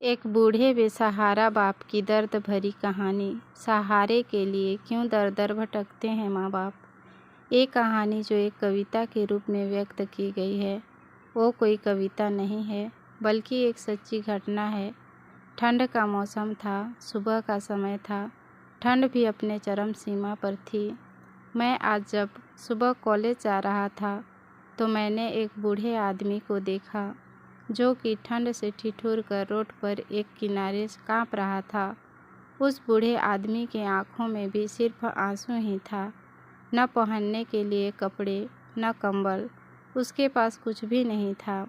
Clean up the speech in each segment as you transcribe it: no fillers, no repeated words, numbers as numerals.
एक बूढ़े बेसहारा बाप की दर्द भरी कहानी। सहारे के लिए क्यों दर दर भटकते हैं माँ बाप। एक कहानी जो एक कविता के रूप में व्यक्त की गई है, वो कोई कविता नहीं है बल्कि एक सच्ची घटना है। ठंड का मौसम था, सुबह का समय था। ठंड भी अपने चरम सीमा पर थी। मैं आज जब सुबह कॉलेज जा रहा था तो मैंने एक बूढ़े आदमी को देखा जो कि ठंड से ठिठुर कर रोड पर एक किनारे काँप रहा था। उस बूढ़े आदमी के आँखों में भी सिर्फ आंसू ही था। न पहनने के लिए कपड़े, न कंबल, उसके पास कुछ भी नहीं था।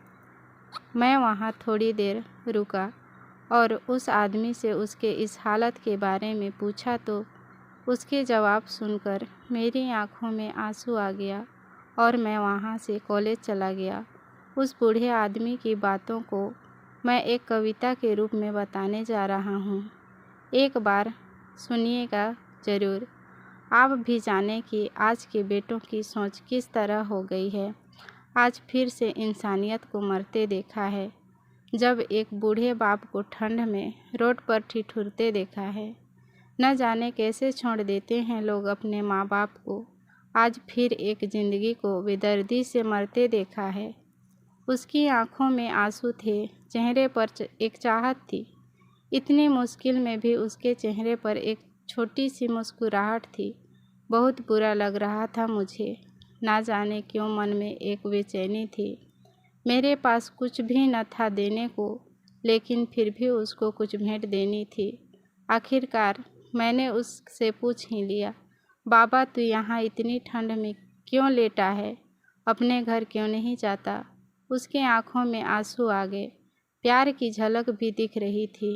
मैं वहाँ थोड़ी देर रुका और उस आदमी से उसके इस हालत के बारे में पूछा तो उसके जवाब सुनकर मेरी आँखों में आंसू आ गया और मैं वहाँ से कॉलेज चला गया। उस बूढ़े आदमी की बातों को मैं एक कविता के रूप में बताने जा रहा हूँ। एक बार सुनिएगा ज़रूर, आप भी जानें कि आज के बेटों की सोच किस तरह हो गई है। आज फिर से इंसानियत को मरते देखा है, जब एक बूढ़े बाप को ठंड में रोड पर ठिठुरते देखा है। न जाने कैसे छोड़ देते हैं लोग अपने माँ बाप को। आज फिर एक ज़िंदगी को बेदर्दी से मरते देखा है। उसकी आंखों में आंसू थे, चेहरे पर एक चाहत थी। इतनी मुश्किल में भी उसके चेहरे पर एक छोटी सी मुस्कुराहट थी। बहुत बुरा लग रहा था मुझे। ना जाने क्यों मन में एक बेचैनी थी। मेरे पास कुछ भी न था देने को, लेकिन फिर भी उसको कुछ भेंट देनी थी। आखिरकार मैंने उससे पूछ ही लिया, बाबा तू यहाँ इतनी ठंड में क्यों लेटा है, अपने घर क्यों नहीं जाता। उसके आंखों में आंसू आ गए, प्यार की झलक भी दिख रही थी।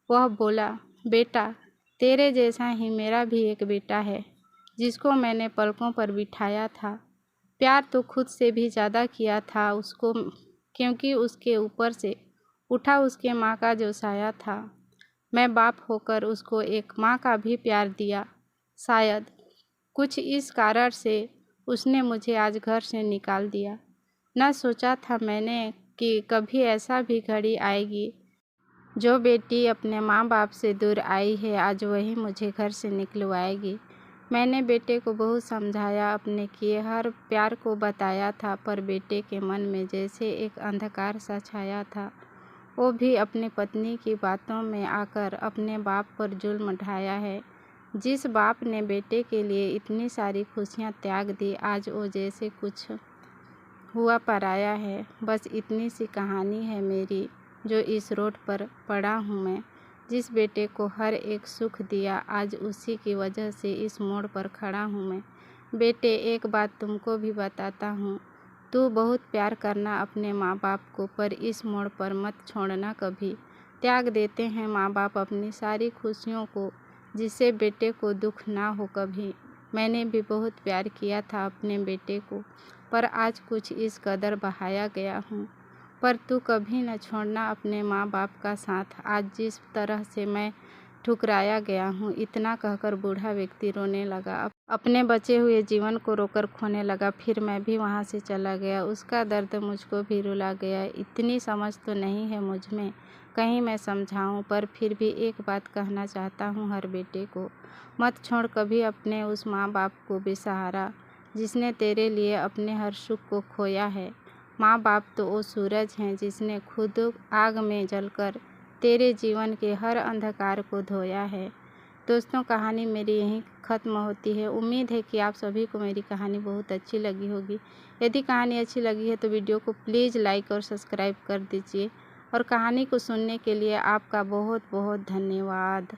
वह बोला, बेटा तेरे जैसा ही मेरा भी एक बेटा है, जिसको मैंने पलकों पर बिठाया था। प्यार तो खुद से भी ज़्यादा किया था उसको, क्योंकि उसके ऊपर से उठा उसके माँ का जो साया था। मैं बाप होकर उसको एक माँ का भी प्यार दिया। शायद कुछ इस कारण से उसने मुझे आज घर से निकाल दिया। न सोचा था मैंने कि कभी ऐसा भी घड़ी आएगी, जो बेटी अपने माँ बाप से दूर आई है आज वही मुझे घर से निकलवाएगी। मैंने बेटे को बहुत समझाया, अपने किए हर प्यार को बताया था, पर बेटे के मन में जैसे एक अंधकार सा छाया था। वो भी अपनी पत्नी की बातों में आकर अपने बाप पर जुल्म ढाया है। जिस बाप ने बेटे के लिए इतनी सारी खुशियाँ त्याग दी, आज वो जैसे कुछ हुआ पराया है। बस इतनी सी कहानी है मेरी, जो इस रोड पर पड़ा हूँ मैं। जिस बेटे को हर एक सुख दिया, आज उसी की वजह से इस मोड़ पर खड़ा हूँ मैं। बेटे एक बात तुमको भी बताता हूँ, तू बहुत प्यार करना अपने माँ बाप को, पर इस मोड़ पर मत छोड़ना कभी। त्याग देते हैं माँ बाप अपनी सारी खुशियों को, जिससे बेटे को दुख ना हो कभी। मैंने भी बहुत प्यार किया था अपने बेटे को, पर आज कुछ इस कदर बहाया गया हूँ। पर तू कभी न छोड़ना अपने माँ बाप का साथ। आज जिस तरह से मैं ठुकराया गया हूँ। इतना कहकर बूढ़ा व्यक्ति रोने लगा, अपने बचे हुए जीवन को रोकर खोने लगा। फिर मैं भी वहाँ से चला गया। उसका दर्द मुझको भी रुला गया। इतनी समझ तो नहीं है मुझ में, कहीं मैं समझाऊं, पर फिर भी एक बात कहना चाहता हूँ हर बेटे को, मत छोड़ कभी अपने उस माँ बाप को बेसहारा, जिसने तेरे लिए अपने हर सुख को खोया है। माँ बाप तो वो सूरज हैं जिसने खुद आग में जलकर तेरे जीवन के हर अंधकार को धोया है। दोस्तों, कहानी मेरी यहीं ख़त्म होती है। उम्मीद है कि आप सभी को मेरी कहानी बहुत अच्छी लगी होगी। यदि कहानी अच्छी लगी है तो वीडियो को प्लीज़ लाइक और सब्सक्राइब कर दीजिए, और कहानी को सुनने के लिए आपका बहुत बहुत धन्यवाद।